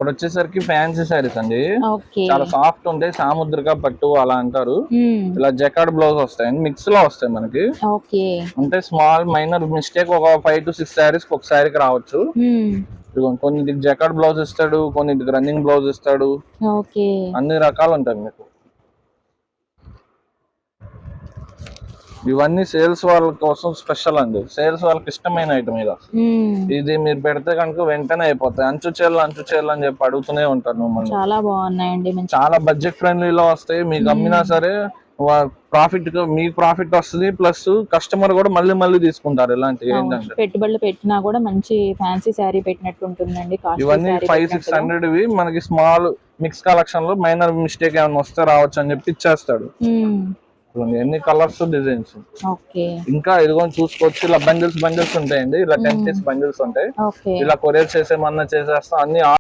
ఇప్పుడు వచ్చేసరికి ఫ్యాన్సీ శారీస్ అండి. ఓకే. చాలా సాఫ్ట్ ఉంటాయి, సాముద్రిక పట్టు అలా అంటారు. ఇలా జకార్డ్ బ్లౌజ్ వస్తాయండి, మిక్స్ లో వస్తాయి మనకి. ఓకే. అంటే స్మాల్ మైనర్ మిస్టేక్ ఒక 5 to 6 శారీస్ ఒక శారీకి రావచ్చు. కొన్నిటికి జకార్డ్ బ్లౌజ్ ఇస్తాడు, కొన్నిటికి రన్నింగ్ బ్లౌజ్ ఇస్తాడు. ఓకే. అన్ని రకాలు ఉంటాయి మీకు. ఇవన్నీ సేల్స్ వాళ్ళ కోసం స్పెషల్ అండి, సేల్స్ వాళ్ళకి ఇష్టమైన ఐటమ్ ఇది మీరు పెడితే కనుక వెంటనే అయిపోతాయి. అంచు చీరలు అని చెప్పి అడుగుతూనే ఉంటారు మిమ్మల్ని. చాలా బాగున్నాయండి, చాలా బడ్జెట్ ఫ్రెండ్లీలో వస్తాయి. మీకు అమ్మినా సరే ప్రాఫిట్, మీకు ప్రాఫిట్ వస్తుంది, ప్లస్ కస్టమర్ కూడా మళ్ళీ మళ్ళీ తీసుకుంటారు. ఇలాంటి ఏంటంటే పెట్టుబడులు పెట్టినా కూడా మంచి ఫ్యాన్సీ శారీ పెట్టినట్టు ఉంటుందండి. ఇవన్నీ 500-600 మనకి స్మాల్ మిక్స్ కలెక్షన్ లో మైనర్ మిస్టేక్ ఏమైనా వస్తే రావచ్చు అని చెప్పి ఇచ్చేస్తాడు. ఎన్ని కలర్స్ డిజైన్స్. ఇంకా ఇదిగో చూసుకోవచ్చు, ఇలా బండిల్స్ ఉంటాయండి, ఇలా 10 పీస్ బండిల్స్ ఉంటాయి. ఇలా కొరియర్ చేసేమన్నా చేసేస్తాం అన్ని.